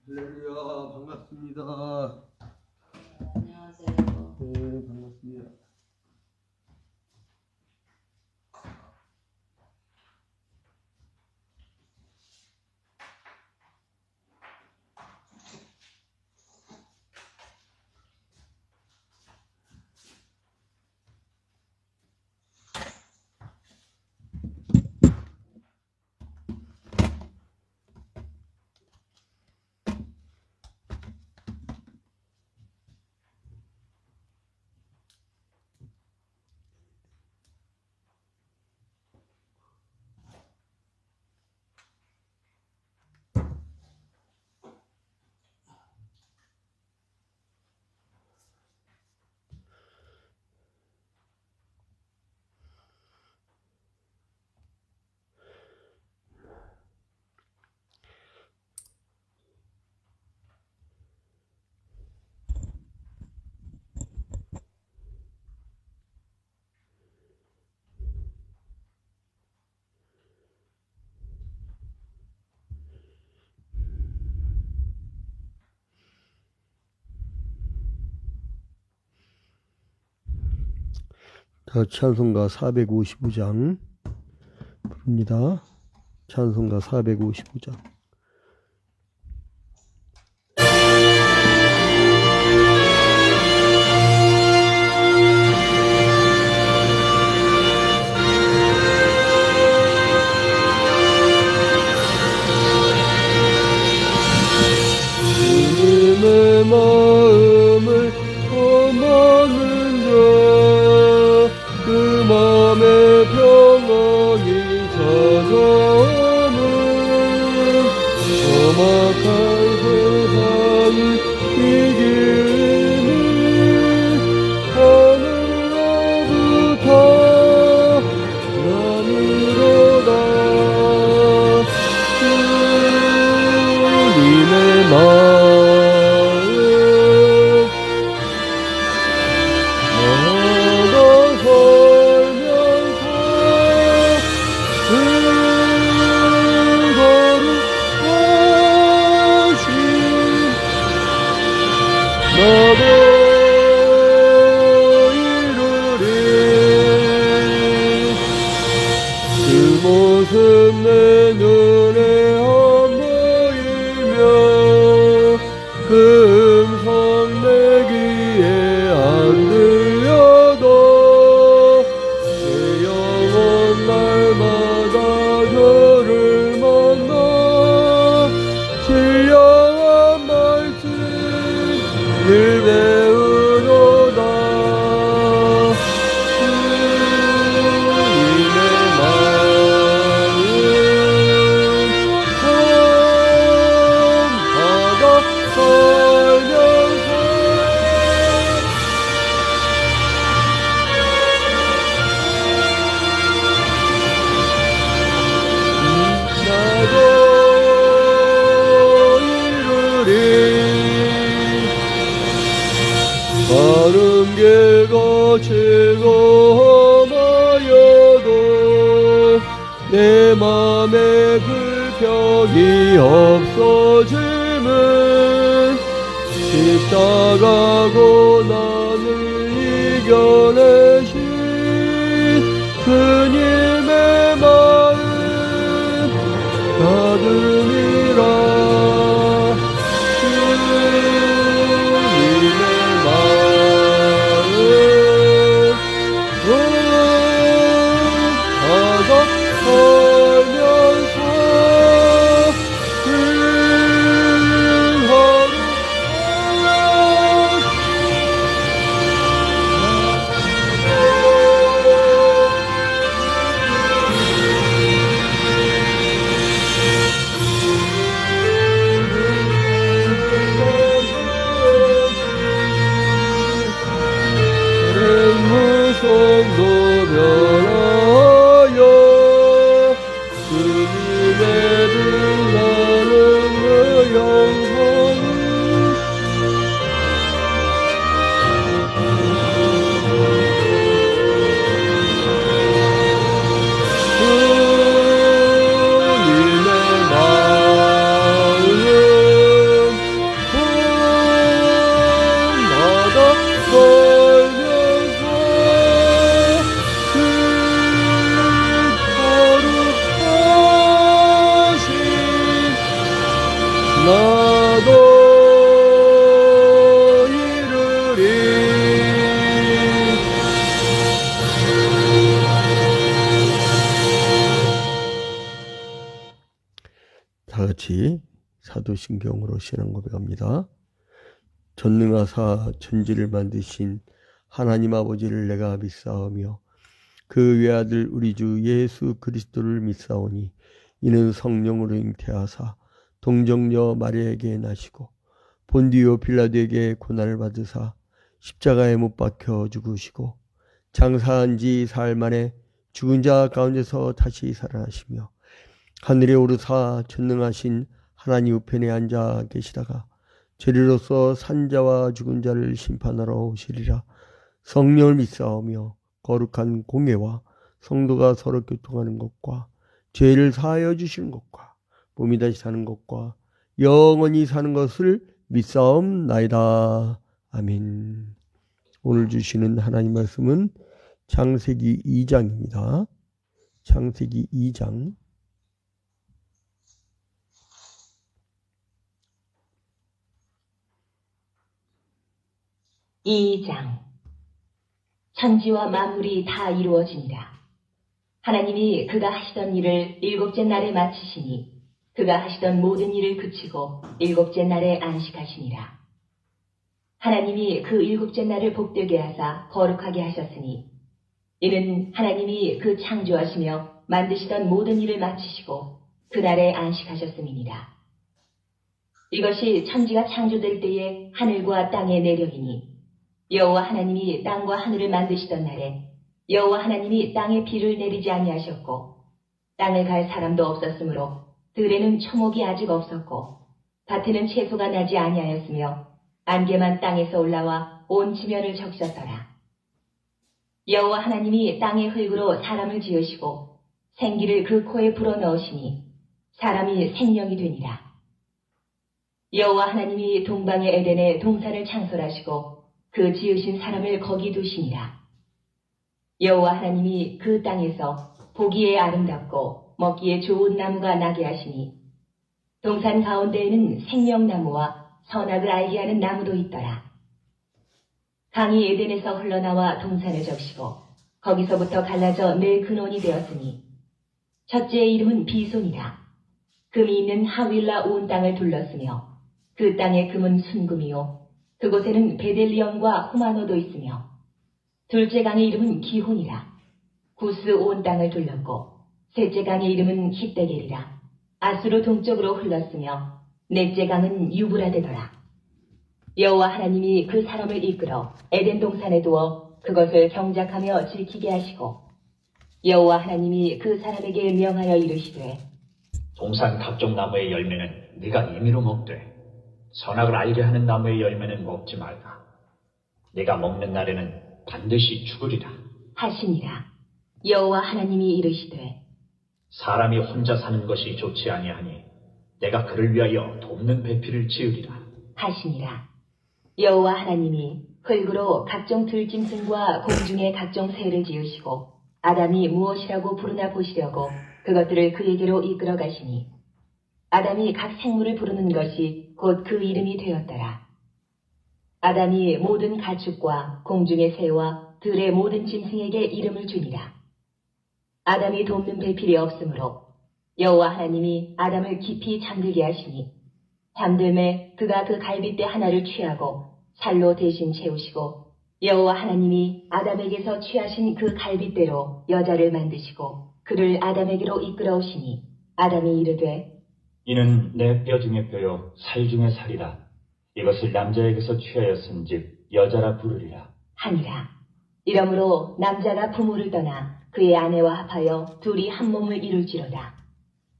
할렐루야, 반갑습니다. 안녕하세요. 네, 반갑습니다. 자, 찬송가 455장 부릅니다. 찬송가 455장. 주님의 마음을 범하는 자, 그 맘에 평안이 찾아오는 험악한 세상을 이기는 하늘로부터 나누로다. 주님의 마음 나도 이루리. 그 모습 내 눈에 안 보이며 그 음성 내 귀에 안 들려도 내 영혼 날마다 너를 만나 신령한 말씀 늘 배우노다. 주님의 마음 섬하다 살면서 나도 이루리. 바른 길 거칠고 험하여도 내 맘에 불평이 없어짐은 십자가 고난을 이겨내신 주님의 마음 가슴이라. 같이 사도신경으로 신앙 고백합니다. 전능하사 천지를 만드신 하나님 아버지를 내가 믿사오며 그 외아들 우리 주 예수 그리스도를 믿사오니 이는 성령으로 잉태하사 동정녀 마리아에게 나시고 본디오 빌라도에게 고난을 받으사 십자가에 못 박혀 죽으시고 장사한 지 사흘 만에 죽은 자 가운데서 다시 살아나시며 하늘에 오르사 전능하신 하나님 우편에 앉아 계시다가 죄리로서 산자와 죽은 자를 심판하러 오시리라. 성령을 믿사오며 거룩한 공예와 성도가 서로 교통하는 것과 죄를 사하여 주시는 것과 몸이 다시 사는 것과 영원히 사는 것을 믿사옵나이다. 아멘. 오늘 주시는 하나님 말씀은 창세기 2장입니다. 창세기 2장 2장. 천지와 만물이 다 이루어지니라. 하나님이 그가 하시던 일을 일곱째 날에 마치시니 그가 하시던 모든 일을 그치고 일곱째 날에 안식하시니라. 하나님이 그 일곱째 날을 복되게 하사 거룩하게 하셨으니 이는 하나님이 그 창조하시며 만드시던 모든 일을 마치시고 그날에 안식하셨음이니라. 이것이 천지가 창조될 때에 하늘과 땅의 내력이니 여호와 하나님이 땅과 하늘을 만드시던 날에 여호와 하나님이 땅에 비를 내리지 아니하셨고 땅을 갈 사람도 없었으므로 들에는 초목이 아직 없었고 밭에는 채소가 나지 아니하였으며 안개만 땅에서 올라와 온 지면을 적셨더라. 여호와 하나님이 땅의 흙으로 사람을 지으시고 생기를 그 코에 불어넣으시니 사람이 생명이 되니라. 여호와 하나님이 동방의 에덴에 동산을 창설하시고 그 지으신 사람을 거기 두시니라. 여호와 하나님이 그 땅에서 보기에 아름답고 먹기에 좋은 나무가 나게 하시니 동산 가운데에는 생명나무와 선악을 알게 하는 나무도 있더라. 강이 에덴에서 흘러나와 동산을 적시고 거기서부터 갈라져 네 근원이 되었으니 첫째의 이름은 비손이라. 금이 있는 하윌라 온 땅을 둘렀으며 그 땅의 금은 순금이요 그곳에는 베델리엄과 후마노도 있으며 둘째 강의 이름은 기혼이라. 구스 온 땅을 둘렀고 셋째 강의 이름은 히데겔이라. 아수르 동쪽으로 흘렀으며 넷째 강은 유브라데더라. 여호와 하나님이 그 사람을 이끌어 에덴 동산에 두어 그것을 경작하며 지키게 하시고 여호와 하나님이 그 사람에게 명하여 이르시되 동산 각종 나무의 열매는 네가 임의로 먹되 선악을 알게 하는 나무의 열매는 먹지 말라. 네가 먹는 날에는 반드시 죽으리라 하시니라. 여호와 하나님이 이르시되 사람이 혼자 사는 것이 좋지 아니하니 내가 그를 위하여 돕는 배필을 지으리라 하시니라. 여호와 하나님이 흙으로 각종 들짐승과 공중의 각종 새를 지으시고 아담이 무엇이라고 부르나 보시려고 그것들을 그에게로 이끌어 가시니 아담이 각 생물을 부르는 것이 곧 그 이름이 되었더라. 아담이 모든 가축과 공중의 새와 들의 모든 짐승에게 이름을 주니라. 아담이 돕는 배필이 없으므로 여호와 하나님이 아담을 깊이 잠들게 하시니 잠들매 그가 그 갈빗대 하나를 취하고 살로 대신 채우시고 여호와 하나님이 아담에게서 취하신 그 갈빗대로 여자를 만드시고 그를 아담에게로 이끌어오시니 아담이 이르되 이는 내 뼈 중에 뼈요 살 중에 살이라. 이것을 남자에게서 취하였은즉 여자라 부르리라 하니라. 이러므로 남자가 부모를 떠나 그의 아내와 합하여 둘이 한 몸을 이룰지로다.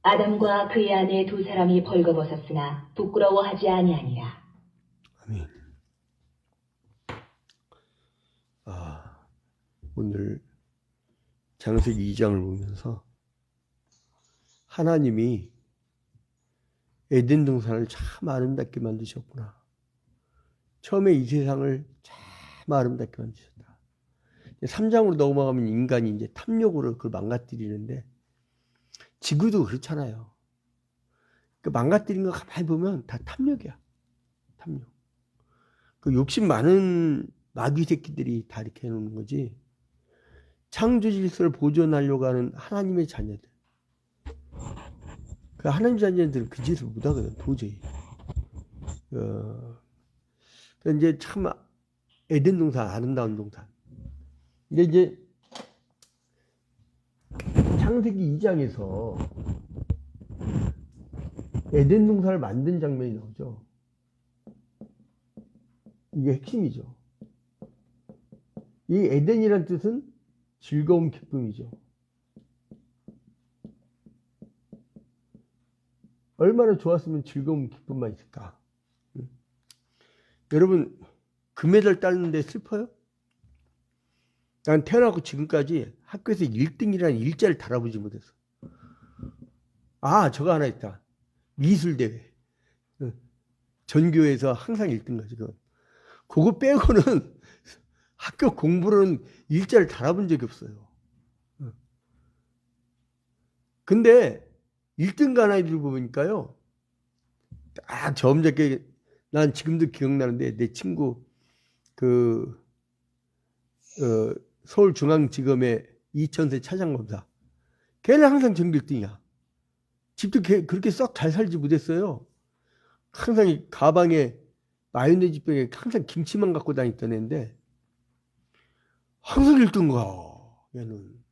아담과 그의 아내 두 사람이 벌거벗었으나 부끄러워하지 아니하니라. 아멘. 오늘 창세기 2장을 보면서 하나님이 에덴 동산을 참 아름답게 만드셨구나. 처음에 이 세상을 참 아름답게 만드셨다. 3장으로 넘어가면 인간이 이제 탐욕으로 그걸 망가뜨리는데 지구도 그렇잖아요. 그 망가뜨린 거 가만히 보면 다 탐욕이야. 탐욕. 그 욕심 많은 마귀 새끼들이 다 이렇게 해놓는 거지. 창조 질서를 보존하려고 하는 하나님의 자녀들. 그 하나님 자녀들은 그 짓을 못하거든, 도저히. 이제 참 에덴 동산, 아름다운 동산. 근데 이제 창세기 2장에서 에덴 동산을 만든 장면이 나오죠. 이게 핵심이죠. 이 에덴이란 뜻은 즐거움, 기쁨이죠. 얼마나 좋았으면 즐거움, 기쁨만 있을까. 여러분, 금메달 따는데 슬퍼요? 난 태어나고 지금까지 학교에서 1등이라는 일자를 달아보지 못했어. 아, 저거 하나 있다. 미술대회. 전교에서 항상 1등 가지. 그거 빼고는 학교 공부로는 일자를 달아본 적이 없어요. 근데 1등 간 아이들 보니까요. 점잖게 난 지금도 기억나는데 내 친구 서울중앙지검의 이천세 차장검사. 걔는 항상 전교 1등이야. 집도 그렇게 썩 잘 살지 못했어요. 항상 이 가방에 마요네즈 병에 항상 김치만 갖고 다녔던 애인데 항상 1등 가. 얘는.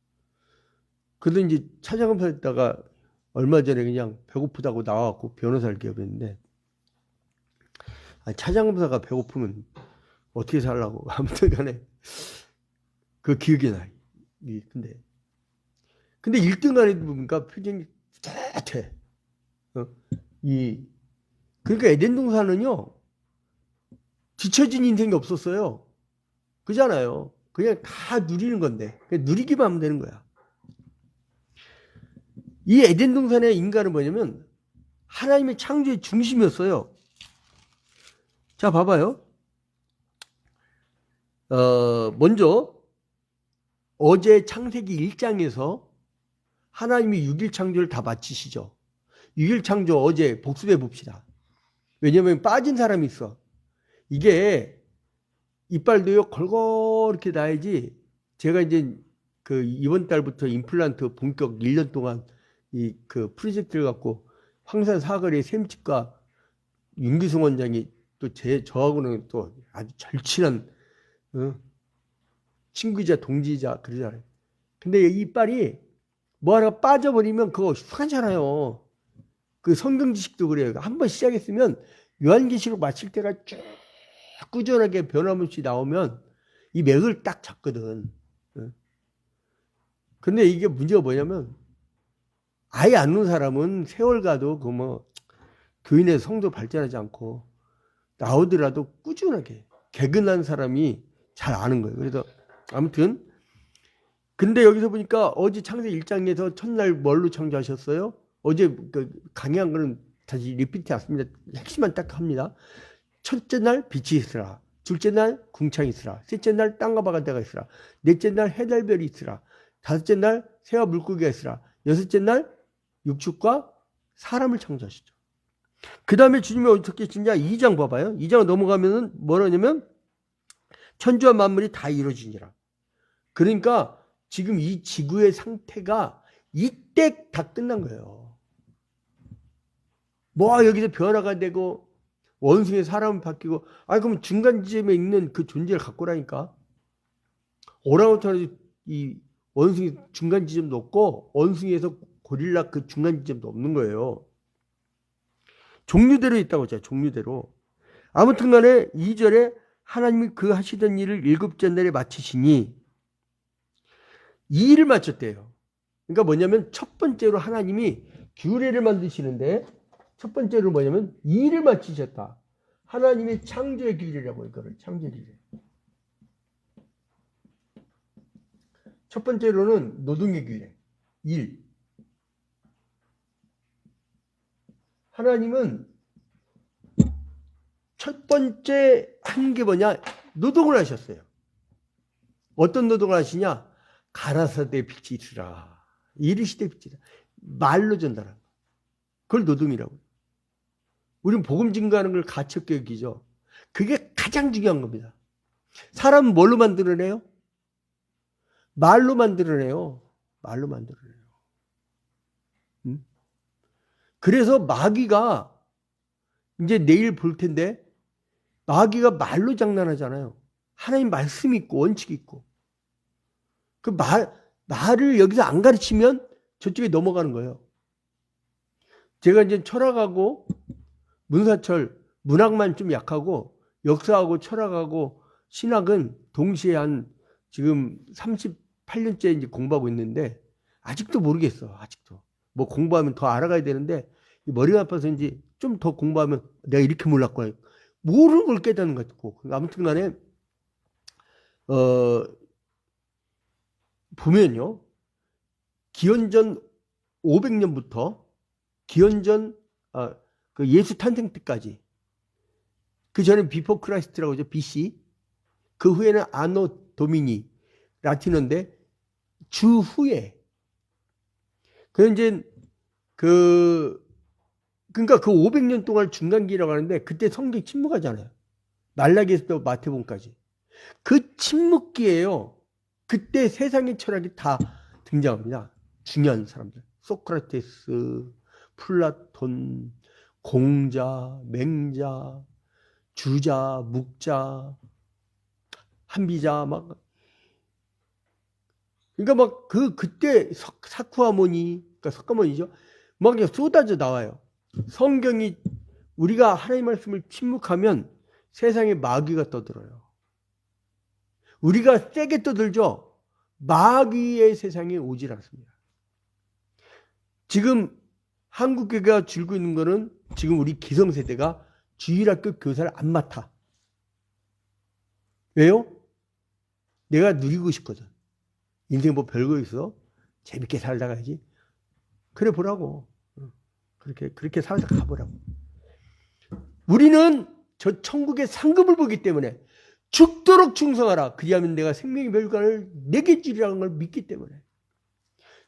그래도 이제 차장검사 했다가 얼마 전에 그냥 배고프다고 나와갖고 변호사를 기업했는데 차장검사가 배고프면 어떻게 살라고. 아무튼 간에 그 기억이 나. 근데 1등 안에 보니까 표정이 따뜻해. 그러니까 에덴 동산은요, 뒤처진 인생이 없었어요. 그잖아요. 그냥 다 누리는 건데. 그냥 누리기만 하면 되는 거야. 이 에덴 동산의 인간은 뭐냐면 하나님의 창조의 중심이었어요. 자, 봐봐요. 먼저 어제 창세기 1장에서 하나님이 6일 창조를 다 마치시죠. 6일 창조 어제 복습해 봅시다. 왜냐면 빠진 사람이 있어. 이게 이빨도요 걸거렇게 나야지. 제가 이제 이번 달부터 임플란트 본격 1년 동안 그 프로젝트를 갖고 황산 사거리 샘집과 윤기승 원장이 또 저하고는 또 아주 절친한 친구이자 동지이자 그러잖아요. 근데 이 이빨이 뭐 하나 빠져버리면 그거 흉하잖아요. 그 성경 지식도 그래요. 한번 시작했으면 요한계시록 마칠 때가 쭉 꾸준하게 변함없이 나오면 이 맥을 딱 잡거든. 근데 이게 문제가 뭐냐면 아예 안 놓은 사람은 세월 가도 교인의 성도 발전하지 않고 나오더라도 꾸준하게 개근한 사람이 잘 아는 거예요. 그래서 아무튼 근데 여기서 보니까 어제 창세기 1장에서 첫날 뭘로 창조하셨어요? 어제 강의한 거는 다시 리피트 않습니다. 핵심만 딱 합니다. 첫째 날 빛이 있으라. 둘째 날 궁창이 있으라. 셋째 날 땅과 바다가 있으라. 넷째 날 해달별이 있으라. 다섯째 날 새와 물고기가 있으라. 여섯째 날 육축과 사람을 창조하시죠. 그 다음에 주님이 어떻게 하시냐? 2장 봐봐요. 2장 넘어가면은 뭐라냐면 천지와 만물이 다 이루어지니라. 그러니까 지금 이 지구의 상태가 이때 다 끝난 거예요. 여기서 변화가 되고 원숭이의 사람은 바뀌고 그럼 중간 지점에 있는 그 존재를 갖고라니까. 오랑우탄은 이 원숭이 중간 지점도 없고 원숭이에서 고릴라 그 중간 지점도 없는 거예요. 종류대로 있다고 했잖아요. 종류대로. 아무튼 간에 2절에 하나님이 그 하시던 일을 7째 날에 마치시니 이 일을 마쳤대요. 그러니까 뭐냐면 첫 번째로 하나님이 규례를 만드시는데 첫 번째로 뭐냐면 이 일을 마치셨다. 하나님의 창조의 규례라고 이거를 창조의 규례. 첫 번째로는 노동의 규례. 일. 하나님은 첫 번째 한 게 뭐냐? 노동을 하셨어요. 어떤 노동을 하시냐? 가라사대 빛이 있으라. 이르시되 빛이라. 말로 전달하는 거. 그걸 노동이라고. 우리는 복음 증거하는 걸 가치롭게 여기죠. 그게 가장 중요한 겁니다. 사람은 뭘로 만들어내요? 말로 만들어내요. 말로 만들어내요. 그래서 마귀가 이제 내일 볼 텐데 마귀가 말로 장난하잖아요. 하나님 말씀이 있고 원칙이 있고 그 말을 여기서 안 가르치면 저쪽에 넘어가는 거예요. 제가 이제 철학하고 문사철, 문학만 좀 약하고 역사하고 철학하고 신학은 동시에 한 지금 38년째 이제 공부하고 있는데 아직도 모르겠어. 아직도. 뭐 공부하면 더 알아가야 되는데 머리가 아파서인지 좀 더 공부하면 내가 이렇게 몰랐구나. 모르는 걸 깨닫는 것 같고. 아무튼 간에 보면요. 기원전 500년부터 기원전 그 예수 탄생 때까지 그 전에 비포 크라이스트라고 하죠. BC. 그 후에는 아노 도미니 라틴어인데 주 후에 그 이제 그러니까 그 500년 동안 중간기라고 하는데 그때 성경이 침묵하잖아요. 말라기에서부터 마태복음까지. 그 침묵기예요. 그때 세상의 철학이 다 등장합니다. 중요한 사람들. 소크라테스, 플라톤, 공자, 맹자, 주자, 묵자, 한비자 막 그러니까 막 그때 사쿠아모니, 그러니까 석가모니죠. 막 그냥 쏟아져 나와요. 성경이 우리가 하나님 말씀을 침묵하면 세상에 마귀가 떠들어요. 우리가 세게 떠들죠. 마귀의 세상에 오질 않습니다. 지금 한국교회가 줄고 있는 거는 지금 우리 기성세대가 주일학교 교사를 안 맡아. 왜요? 내가 누리고 싶거든. 인생 뭐 별거 있어? 재밌게 살다 가야지. 그래 보라고. 그렇게 살다 가보라고. 우리는 저 천국의 상급을 보기 때문에 죽도록 충성하라. 그리하면 내가 생명의 결과를 내게 주리라는 걸 믿기 때문에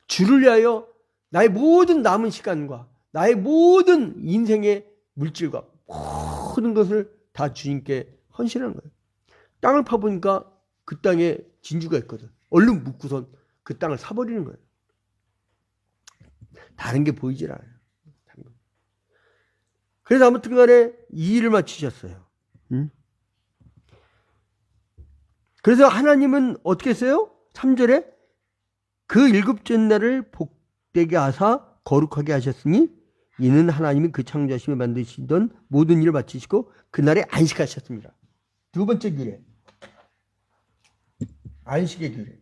주를 위하여 나의 모든 남은 시간과 나의 모든 인생의 물질과 모든 것을 다 주님께 헌신하는 거예요. 땅을 파보니까 그 땅에 진주가 있거든. 얼른 묻고선 그 땅을 사버리는 거예요. 다른 게 보이질 않아요. 그래서 아무튼 간에 이 일을 마치셨어요. 그래서 하나님은 어떻게 했어요? 3절에 그 일곱째 날을 복되게 하사 거룩하게 하셨으니 이는 하나님이 그 창조하시며 만드시던 모든 일을 마치시고 그날에 안식하셨습니다. 두 번째 규례. 안식의 규례.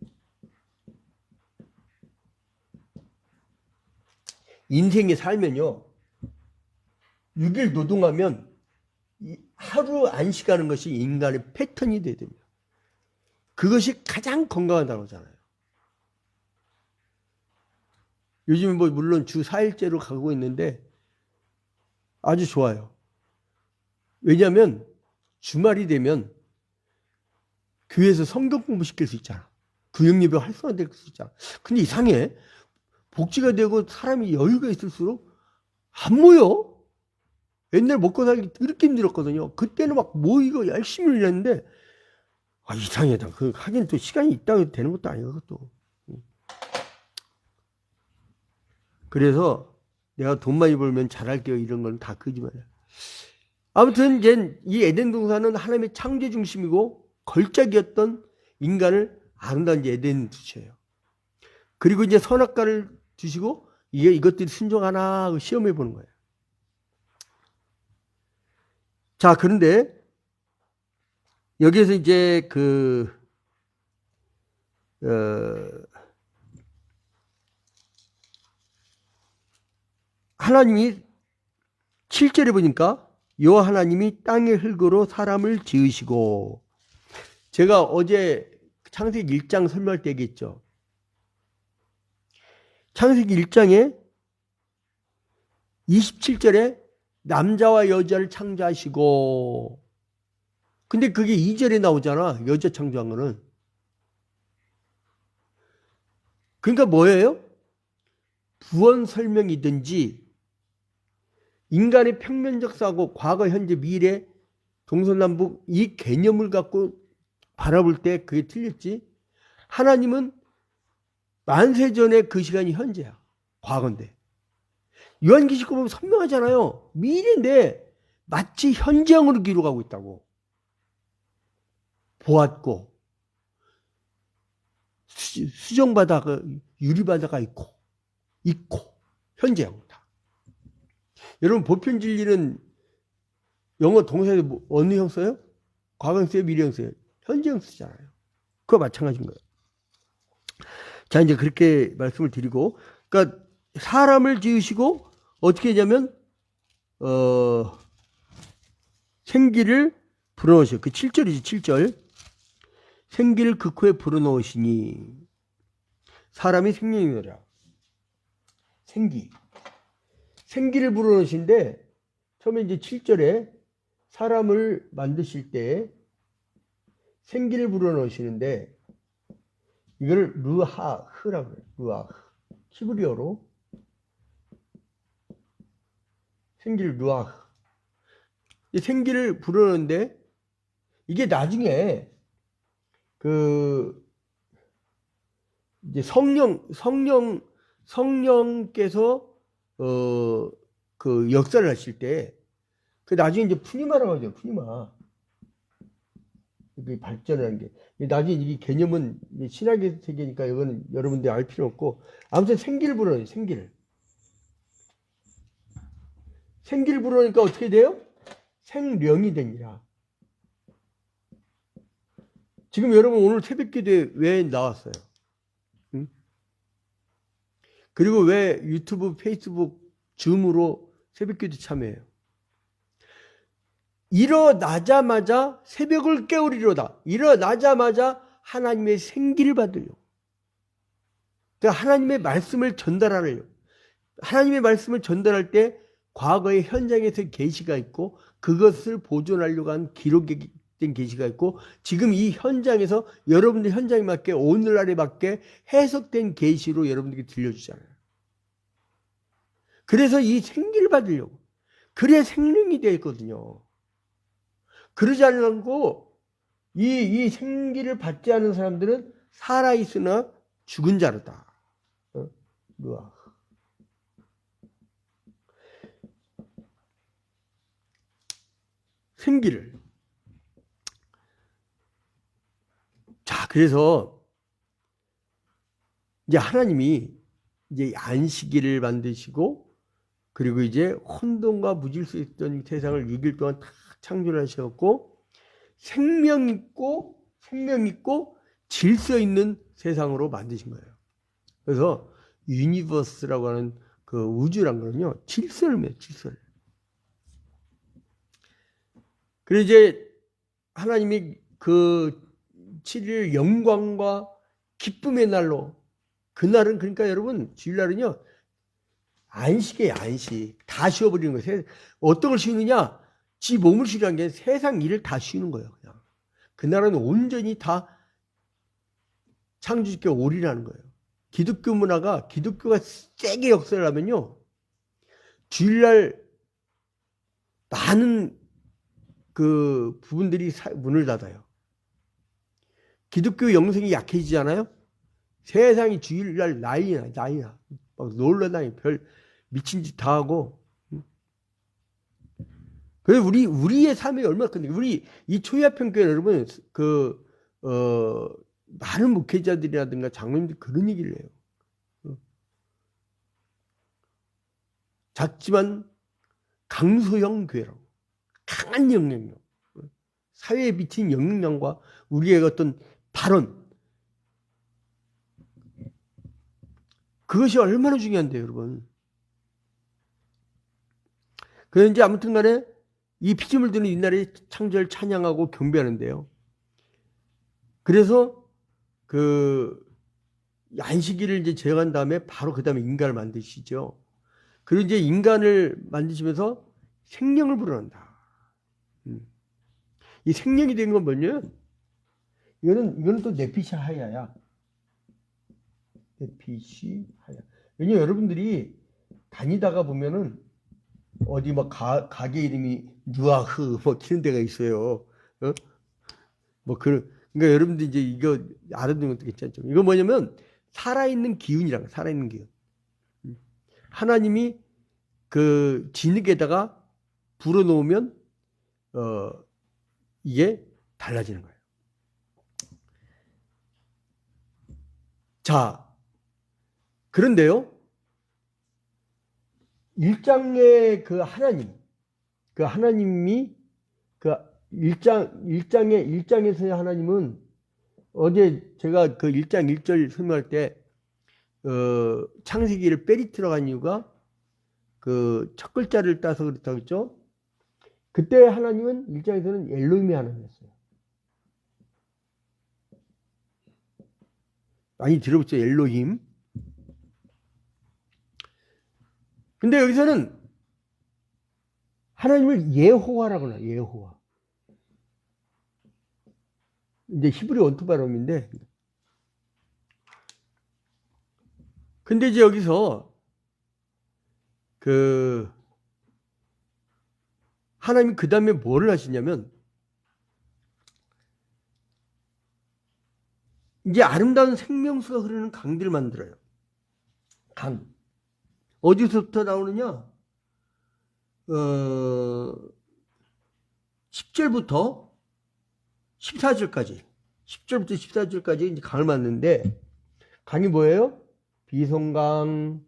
인생에 살면요. 6일 노동하면 하루 안식하는 것이 인간의 패턴이 돼야 됩니다. 그것이 가장 건강하다고 하잖아요. 요즘 뭐 물론 주 4일째로 가고 있는데 아주 좋아요. 왜냐하면 주말이 되면 교회에서 성경 공부시킬 수 있잖아. 구역예배 활성화될 수 있잖아. 근데 이상해. 복지가 되고 사람이 여유가 있을수록 안 모여. 옛날 먹고 살기 이렇게 힘들었거든요. 그때는 막 모이고 열심히 일했는데 이상해. 하긴 또 시간이 있다고 되는 것도 아니고 그것도. 그래서 내가 돈 많이 벌면 잘할게요. 이런 건 다 거짓말이야. 아무튼 이제 이 에덴 동산은 하나님의 창조 중심이고 걸작이었던 인간을 아름다운 에덴 두셔요. 그리고 이제 선악과를 주시고 이것들이 순종하나 하고 시험해 보는 거예요. 자, 그런데 여기에서 이제 하나님이 7절에 보니까 여호와 하나님이 땅의 흙으로 사람을 지으시고 제가 어제 창세기 1장 설명할 때 얘기했죠. 창세기 1장에 27절에 남자와 여자를 창조하시고 근데 그게 2절에 나오잖아. 여자 창조한 거는. 그러니까 뭐예요? 부언 설명이든지 인간의 평면적 사고, 과거, 현재, 미래, 동서남북 이 개념을 갖고 바라볼 때 그게 틀렸지. 하나님은 만세 전에 그 시간이 현재야. 과거인데. 요한계시록 보면 선명하잖아요. 미래인데 마치 현장으로 기록하고 있다고. 보았고 수정바다가 유리바다가 있고 현재형이다. 여러분 보편진리는 영어 동사에 어느 형 써요? 과거형 써요? 미래형 써요? 현재형 쓰잖아요. 그거 마찬가지인 거예요. 자, 이제 그렇게 말씀을 드리고, 그러니까 사람을 지으시고 어떻게 하냐면 생기를 불어넣으셔. 그 7절이지 7절. 생기를 그 코에 불어넣으시니 사람이 생명이더라. 생기를 불어넣으신데 처음에 이제 7절에 사람을 만드실 때 생기를 불어넣으시는데 이걸 르하흐라고 해요. 르하흐. 히브리어로 생기를 르하흐. 생기를 불어넣는데 이게 나중에 이제 성령께서 그 역사를 하실 때 그 나중에 이제 푸니마라고 하죠. 푸니마. 그 발전하는 게 나중에 이 개념은 신학의 세계니까 이거는 여러분들이 알 필요 없고 아무튼 생기를 불어넣어요. 생기를 불어넣으니까 어떻게 돼요? 생명이 되니라. 지금 여러분 오늘 새벽기도에 왜 나왔어요? 응? 그리고 왜 유튜브, 페이스북, 줌으로 새벽기도 참여해요? 일어나자마자 새벽을 깨우리로다. 일어나자마자 하나님의 생기를 받으려고. 그러니까 하나님의 말씀을 전달하려고. 하나님의 말씀을 전달할 때 과거의 현장에서 계시가 있고 그것을 보존하려고 한 기록된 계시가 있고 지금 이 현장에서 여러분들 현장에 맞게 오늘날에 맞게 해석된 계시로 여러분들에게 들려주잖아요. 그래서 이 생기를 받으려고. 그래야 생명이 되거든요. 그러지 않고 이 생기를 받지 않은 사람들은 살아있으나 죽은 자로다. 루아. 생기를. 자, 그래서 이제 하나님이 이제 안식일을 만드시고 그리고 이제 혼돈과 무질서 있던 세상을 6일 동안 다 창조를 하셨고 생명 있고 질서 있는 세상으로 만드신 거예요. 그래서 유니버스라고 하는 그 우주란 거는요 질서를 매요. 질서를. 그래서 이제 하나님이 그 7일 영광과 기쁨의 날로 그날은 그러니까 여러분 주일날은요 안식이에요. 안식. 다 쉬어버리는 거예요. 어떤 걸 쉬느냐? 지 몸을 쉬는 게 세상 일을 다 쉬는 거예요. 그냥. 그날은 온전히 다 창조주께 올인하는 거예요. 기독교 문화가 기독교가 세게 역사를 하면요 주일날 많은 그 부분들이 문을 닫아요. 기독교 영성이 약해지잖아요. 세상이 주일날 나이나 막 놀러다니 별 미친 짓 다 하고. 그래서 우리의 삶이 얼마나 큰데 우리 이 초야평교회 여러분 많은 목회자들이라든가 장로님들이 그런 얘기를 해요. 작지만 강소형 교회라고. 강한 영향력. 사회에 미친 영향력과 우리의 어떤 발언. 그것이 얼마나 중요한데요, 여러분. 그래서 이제 아무튼 간에 이 피조물 드는 이날에 창조를 찬양하고 경배하는데요. 그래서 그 안식일을 이제 제어한 다음에 바로 그 다음에 인간을 만드시죠. 그리고 이제 인간을 만드시면서 생명을 불어넣는다. 이 생명이 된 건 뭐냐? 이거는 또 네피시 하야야. 네피시 하야. 왜냐면 여러분들이 다니다가 보면은 어디 막 가게 이름이 누아흐 뭐 이런 데가 있어요. 그러니까 여러분들 이제 이거 알아두는 것도 괜찮죠. 이거 뭐냐면 살아있는 기운이란 거예요. 살아있는 기운. 하나님이 그 진흙에다가 불어놓으면 이게 달라지는 거예요. 자, 그런데요, 1장의 그 하나님이 그 1장에서의 하나님은 어제 제가 그 1장 1절 설명할 때 창세기를 빼리 들어간 이유가 그 첫 글자를 따서 그렇다고 했죠. 그때 하나님은 1장에서는 엘로힘의 하나님이었어요. 많이 들어보죠, 엘로힘. 근데 여기서는 하나님을 예호와라고 해요. 예호와. 이제 히브리 원투 발음인데, 근데 이제 여기서 그 하나님이 그 다음에 뭐를 하시냐면, 이제 아름다운 생명수가 흐르는 강들을 만들어요. 강. 어디서부터 나오느냐? 10절부터 14절까지. 10절부터 14절까지 이제 강을 만드는데, 강이 뭐예요? 비송강,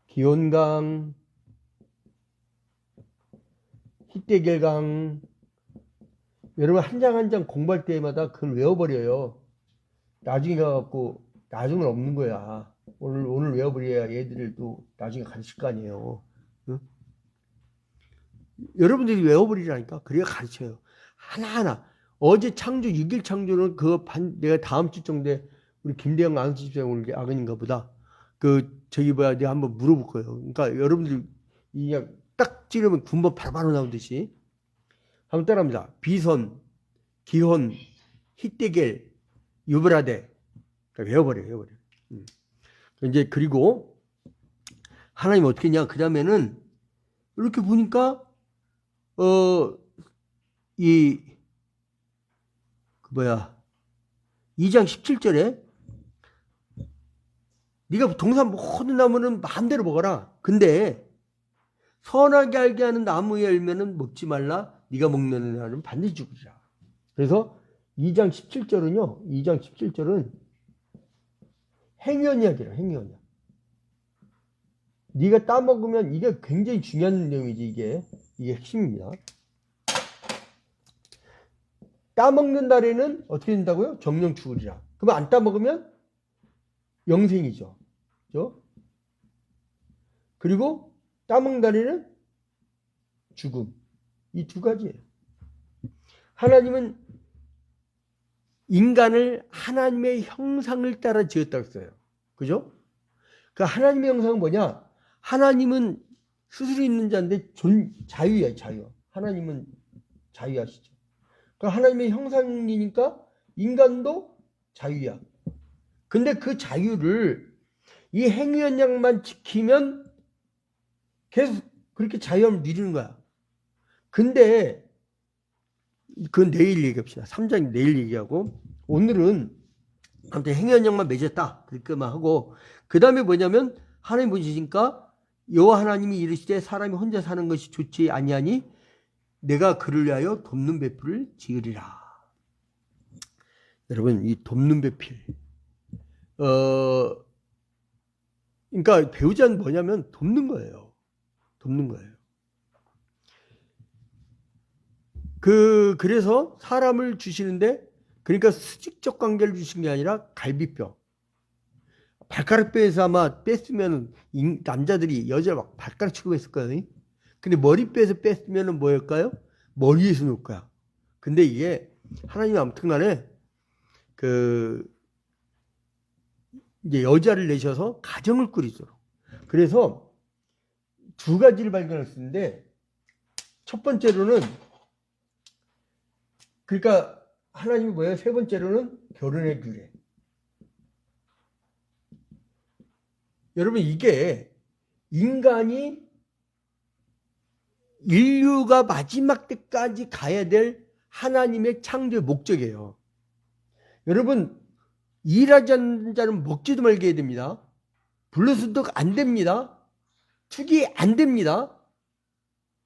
기온강, 히데겔강. 여러분 한 장 한 장 공부할 때마다 그걸 외워버려요. 나중에 가갖고 나중은 없는 거야. 오늘 외워버려야 얘들도 나중에 가르칠 거 아니에요. 응? 여러분들이 외워버리라니까. 그래야 가르쳐요. 하나하나. 어제 창조 6일 창조는 내가 다음 주 정도에 우리 김대영 안수집사님 오늘 아근인가 보다. 내가 한번 물어볼 거예요. 그러니까 여러분들이 그냥 딱 찌르면 군법 바로 나오듯이 한번 따라합니다. 비선, 기혼, 히데겔, 유브라데. 그러니까 외워버려. 이제 그리고 하나님 어떻게 했냐? 그 다음에는 이렇게 보니까 2장 17절에 네가 동산 모든 나무는 마음대로 먹어라. 근데 선하게 알게 하는 나무의 열매는 먹지 말라. 네가 먹는 날은 반드시 죽으리라. 그래서 2장 17절은 행위원 이야기라. 행위원. 네가 따먹으면 이게 굉장히 중요한 내용이지. 이게 핵심입니다. 따먹는 날에는 어떻게 된다고요? 정령 죽으리라. 그럼 안 따먹으면 영생이죠. 그죠? 그리고 따먹는 날에는 죽음. 이 두 가지예요. 하나님은 인간을 하나님의 형상을 따라 지었다고 써요. 그죠? 그 하나님의 형상은 뭐냐? 하나님은 스스로 있는 자인데 자유야, 자유. 하나님은 자유하시죠. 그 하나님의 형상이니까 인간도 자유야. 근데 그 자유를 이 행위연약만 지키면 계속 그렇게 자유함을 누리는 거야. 근데 그건 내일 얘기합시다. 3장 내일 얘기하고, 오늘은 아무튼 행위연약만 맺었다 그렇게만 하고, 그 다음에 뭐냐면 하나님 보시니까 여호와 하나님이 이르시되 사람이 혼자 사는 것이 좋지 아니하니 내가 그를 위하여 돕는 배필을 지으리라. 여러분, 이 돕는 배필, 그러니까 배우자는 뭐냐면 돕는 거예요. 돕는 거예요. 그래서 사람을 주시는데, 그러니까 수직적 관계를 주신 게 아니라 갈비뼈. 발가락뼈에서 아마 뺐으면 남자들이 여자를 막 발가락 치고 했을 거예요. 근데 머리뼈에서 뺐으면 뭐였을까요? 머리에서 놓을 거야. 근데 이게 하나님이 아무튼 간에 이제 여자를 내셔서 가정을 꾸리도록. 그래서 두 가지를 발견했는데, 첫 번째로는 그러니까 하나님이 뭐예요? 세 번째로는 결혼의 규례. 여러분, 이게 인류가 마지막 때까지 가야 될 하나님의 창조의 목적이에요. 여러분, 일하지 않는 자는 먹지도 말게 해야 됩니다. 불러서도 안 됩니다. 투기 안 됩니다.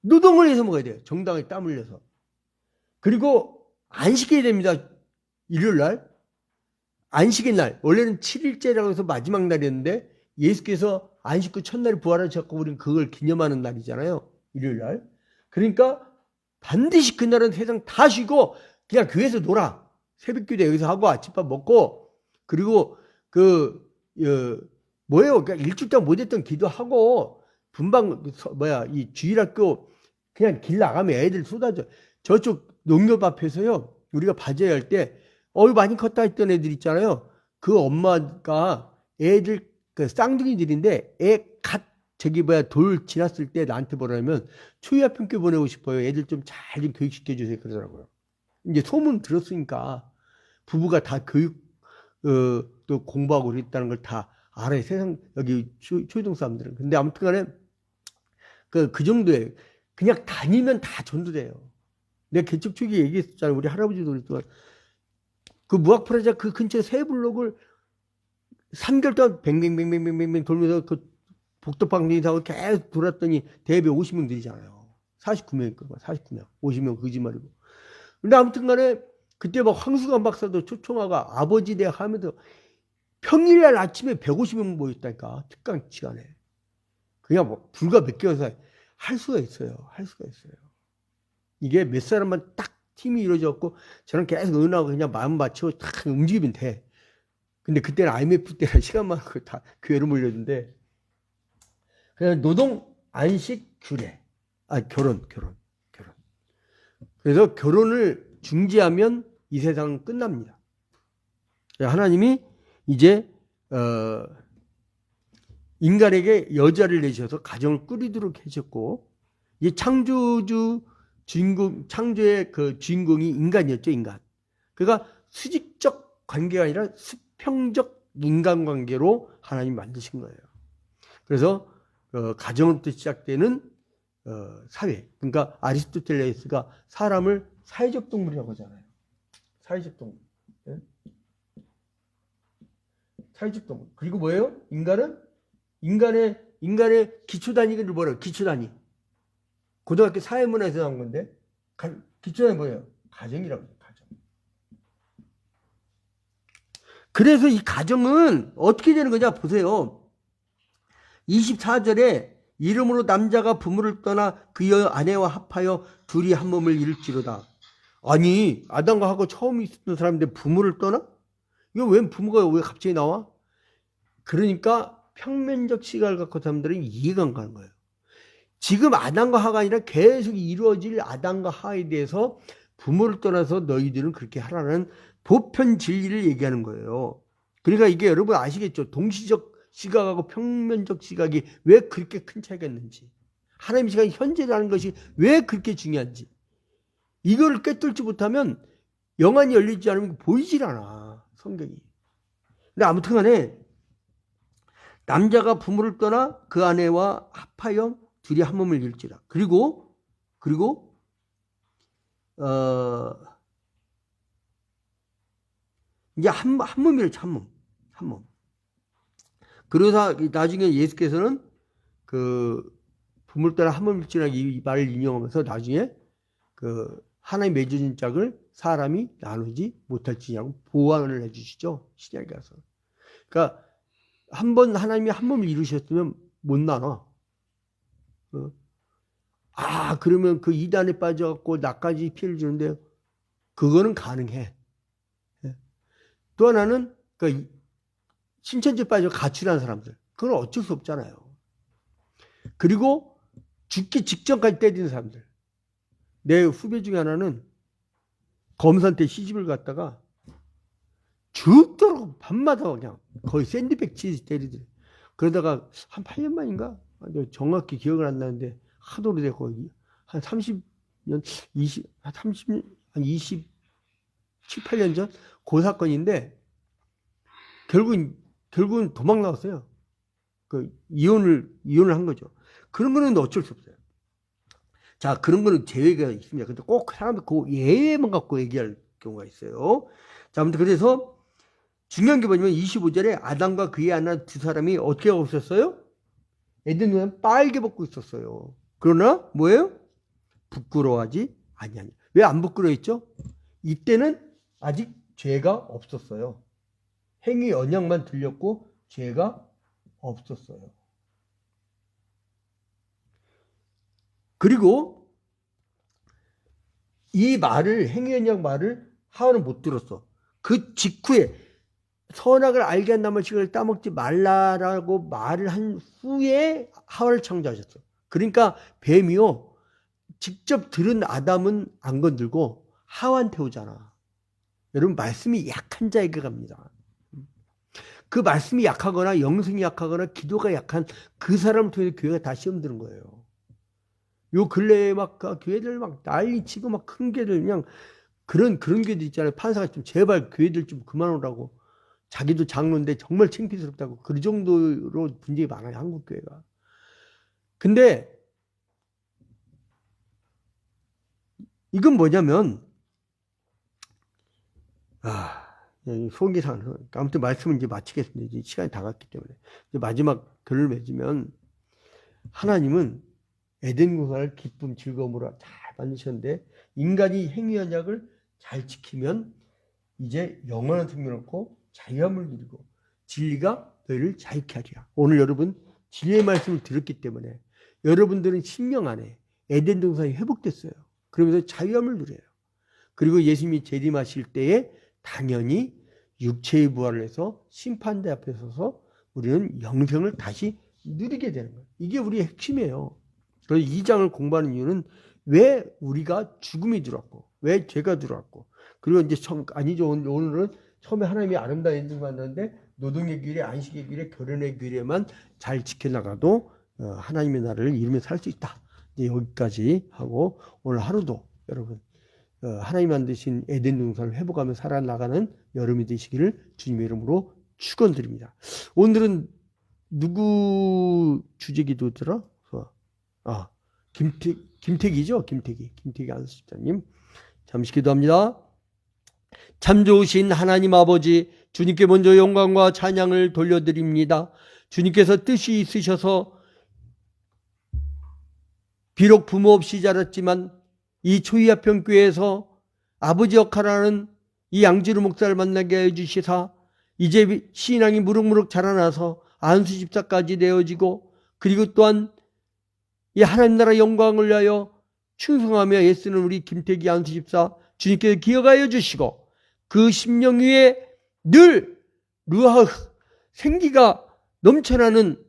노동을 해서 먹어야 돼요. 정당하게 땀 흘려서. 그리고 안식해야 됩니다. 일요일 날. 안식의 날. 원래는 7일째라고 해서 마지막 날이었는데 예수께서 안식 후 첫날에 부활하셨고 우리는 그걸 기념하는 날이잖아요. 일요일 날. 그러니까 반드시 그날은 세상 다 쉬고 그냥 교회에서 놀아. 새벽기도 여기서 하고 아침밥 먹고 그리고 뭐예요? 그러니까 일주일 동안 못했던 기도하고 분방 이 주일학교 그냥 길 나가면 애들 쏟아져. 저쪽 농협 앞에서요. 우리가 바제할 때 많이 컸다 했던 애들 있잖아요. 그 엄마가 애들 그 쌍둥이들인데 돌 지났을 때 나한테 뭐라면 초유아평교 보내고 싶어요. 애들 좀 잘 좀 교육시켜 주세요. 그러더라고요. 이제 소문 들었으니까 부부가 다 또 공부하고 그랬다는 걸 다 알아요. 세상 여기 초이동 사람들은. 근데 아무튼 간에 그 정도에 그냥 다니면 다 전도돼요. 내가 개척 초기에 얘기했었잖아요. 우리 할아버지도 그랬지만 그 무학프라자 그 근처 새 블록을 3개월 동안 뱅뱅뱅뱅뱅뱅 돌면서 그 복덕방송사하고 계속 돌았더니 대배 50명 들이잖아요. 49명일까 49명. 50명 거짓말이고. 근데 아무튼 간에 그때 막 황수관 박사도 초청하고 아버지 대학 하면서 평일날 아침에 150명 모였다니까. 특강 시간에. 그냥 뭐 불과 몇 개월 사이 할 수가 있어요. 할 수가 있어요. 이게 몇 사람만 딱 팀이 이루어졌고 저는 계속 은하고 그냥 마음 맞추고 딱 움직이면 돼. 근데 그때는 IMF 때라 시간만 다 교회로 몰렸는데 그냥 노동, 안식, 규례. 결혼. 그래서 결혼을 중지하면 이 세상은 끝납니다. 하나님이 이제 인간에게 여자를 내셔서 가정을 꾸리도록 하셨고 이 창조주 주인공 창조의 그 주인공이 인간이었죠. 인간. 그러니까 수직적 관계가 아니라 수평적 인간관계로 하나님 만드신 거예요. 그래서 가정으로부터 시작되는 사회. 그러니까 아리스토텔레스가 사람을 사회적 동물이라고 하잖아요. 사회적 동물. 네? 사회적 동물. 그리고 뭐예요? 인간의 기초단위를 뭐라고? 기초단위. 고등학교 사회문화에서 나온 건데 기초단위 뭐예요? 가정이라고 해요. 가정. 그래서 이 가정은 어떻게 되는 거냐 보세요. 24절에 이름으로 남자가 부모를 떠나 그의 아내와 합하여 둘이 한 몸을 이룰지로다. 아니 아담과 하고 처음 있었던 사람인데 부모를 떠나? 이거 왜 부모가 왜 갑자기 나와? 그러니까 평면적 시각을 갖고 사람들은 이해가 안 가는 거예요. 지금 아담과 하가 아니라 계속 이루어질 아담과 하에 대해서 부모를 떠나서 너희들은 그렇게 하라는 보편 진리를 얘기하는 거예요. 그러니까 이게 여러분 아시겠죠? 동시적 시각하고 평면적 시각이 왜 그렇게 큰 차이가 있는지, 하나님의 시각이 현재라는 것이 왜 그렇게 중요한지, 이걸 꿰뚫지 못하면 영안이 열리지 않으면 보이질 않아, 성경이. 근데 아무튼 간에 남자가 부모를 떠나 그 아내와 합하여 둘이 한 몸을 이룰지라. 그리고 이제 한 몸이랬죠. 한 몸. 그러다 나중에 예수께서는 그 부모를 따라 한 몸을 일지라 이 말을 인용하면서 나중에 그 하나님 맺어진 짝을 사람이 나누지 못할지냐고 보완을 해주시죠. 신약에 가서. 그러니까 하나님이 한 몸을 이루셨으면 못 나눠. 그러면 그 이단에 빠져갖고 나까지 피해를 주는데 그거는 가능해. 또 하나는 그 신천지에 빠져 가출한 사람들. 그건 어쩔 수 없잖아요. 그리고 죽기 직전까지 때리는 사람들. 내 후배 중에 하나는 검사 때 시집을 갔다가 죽도록 밤마다 그냥 거의 샌드백 치듯이 때리더래. 그러다가 한 8년 만인가? 정확히 기억을 안 나는데 하도 오래됐고 한 30년, 한 27, 8년 전 그 사건인데 결국은 도망 나왔어요. 그 이혼을 한 거죠. 그런 거는 어쩔 수 없어요. 자, 그런 거는 제외가 있습니다. 근데 꼭 사람들 그 예외만 갖고 얘기할 경우가 있어요. 자, 아무튼 그래서 중요한 게 뭐냐면 25절에 아담과 그의 아내 두 사람이 어떻게 하고 있었어요? 에덴 동산 빨개 벗고 있었어요. 그러나 뭐예요? 부끄러워하지 아니하니. 왜 안 부끄러워했죠? 이때는 아직 죄가 없었어요. 행위 언약만 들렸고 죄가 없었어요. 그리고 이 말을, 행위 언약 말을 하와는 못 들었어. 그 직후에 선악을 알게 한 나무 식을 따먹지 말라라고 말을 한 후에 하와를 창조하셨어. 그러니까 뱀이요, 직접 들은 아담은 안 건들고 하와한테 오잖아. 여러분, 말씀이 약한 자에게 갑니다. 그 말씀이 약하거나 영성이 약하거나 기도가 약한 그 사람을 통해서 교회가 다 시험 드는 거예요. 요 근래에 막 교회들 막 난리치고 막 큰 교회들 그냥 그런 교회들 있잖아요. 판사가 좀 제발 교회들 좀 그만 오라고. 자기도 장로인데 정말 창피스럽다고. 그 정도로 분쟁이 많아요, 한국 교회가. 근데 이건 뭐냐면, 소기상, 아무튼 말씀은 이제 마치겠습니다. 이제 시간이 다 갔기 때문에. 이제 마지막 글을 맺으면, 하나님은 에덴 동산을 기쁨, 즐거움으로 잘 만드셨는데, 인간이 행위 언약을 잘 지키면, 이제 영원한 생명을 얻고 자유함을 누리고, 진리가 너희를 자유케 하리라. 오늘 여러분, 진리의 말씀을 들었기 때문에, 여러분들은 심령 안에 에덴 동산이 회복됐어요. 그러면서 자유함을 누려요. 그리고 예수님이 재림하실 때에 당연히 육체의 부활을 해서 심판대 앞에 서서 우리는 영생을 다시 누리게 되는 거예요. 이게 우리의 핵심이에요. 그래서 이 장을 공부하는 이유는 왜 우리가 죽음이 들어왔고, 왜 죄가 들어왔고, 그리고 이제 아니죠. 오늘은 처음에 하나님이 아름다운 엔딩 만났는데 노동의 규례, 안식의 규례, 결혼의 규례만 잘 지켜나가도 하나님의 나라를 이루며 살 수 있다. 이제 여기까지 하고 오늘 하루도 여러분 하나님 만드신 에덴 동산을 회복하며 살아나가는 여름이 되시기를 주님의 이름으로 축원드립니다. 오늘은 누구 주제기도더라? 김태기죠. 김태기 안수집사님. 잠시 기도합니다. 참 좋으신 하나님 아버지, 주님께 먼저 영광과 찬양을 돌려드립니다. 주님께서 뜻이 있으셔서 비록 부모 없이 자랐지만 이 초이아평교회에서 아버지 역할을 하는 이 양지루 목사를 만나게 해주시사 이제 신앙이 무럭무럭 자라나서 안수 집사까지 되어지고, 그리고 또한 이 하나님 나라 영광을 위하여 충성하며 애쓰는 우리 김태기 안수 집사 주님께서 기억하여 주시고, 그 심령 위에 늘 루아흐 생기가 넘쳐나는,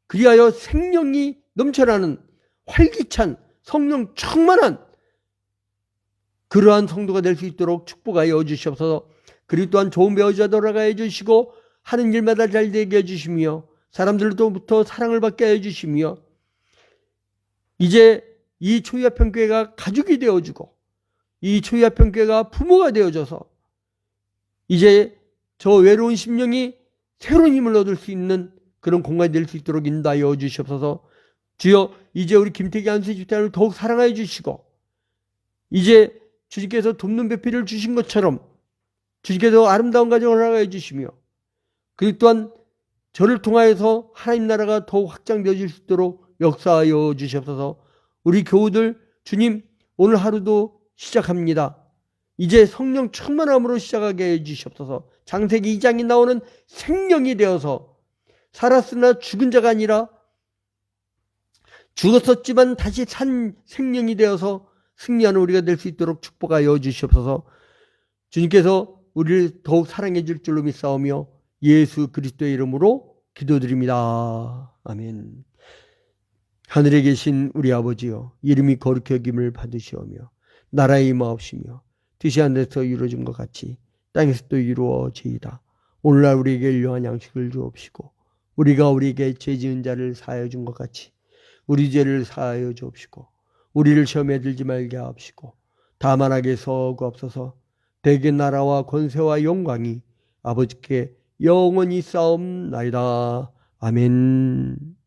그리하여 생명이 넘쳐나는 활기찬 성령 충만한 그러한 성도가 될 수 있도록 축복하여 주시옵소서. 그리고 또한 좋은 배우자 돌아가 해주시고 하는 일마다 잘 되게 해주시며 사람들로부터 사랑을 받게 해주시며, 이제 이 초이아평교회가 가족이 되어주고 이 초이아평교회가 부모가 되어져서 이제 저 외로운 심령이 새로운 힘을 얻을 수 있는 그런 공간이 될 수 있도록 인도하여 주시옵소서. 주여, 이제 우리 김태기 안수 집사를 더욱 사랑하여 주시고, 이제 주님께서 돕는 배필을 주신 것처럼 주님께서 아름다운 가정을 허락하여 주시며, 그리고 또한 저를 통하여서 하나님 나라가 더욱 확장되어질 수 있도록 역사하여 주시옵소서. 우리 교우들, 주님, 오늘 하루도 시작합니다. 이제 성령 충만함으로 시작하게 해주시옵소서. 창세기 2장에 나오는 생명이 되어서 살았으나 죽은 자가 아니라 죽었었지만 다시 산 생명이 되어서 승리하는 우리가 될 수 있도록 축복하여 주시옵소서. 주님께서 우리를 더욱 사랑해 줄 줄로 믿사오며 예수 그리스도의 이름으로 기도드립니다. 아멘. 하늘에 계신 우리 아버지여, 이름이 거룩히 여김을 받으시오며 나라의 임하옵시며 뜻이 하늘에서 이루어진 것 같이 땅에서도 이루어지이다. 오늘날 우리에게 일용할 양식을 주옵시고 우리가 우리에게 죄 지은 자를 사하여 준 것 같이 우리 죄를 사하여 주옵시고 우리를 시험에 들지 말게 하옵시고 다만 악에서 구하옵소서. 대개 나라와 권세와 영광이 아버지께 영원히 싸움나이다. 아멘.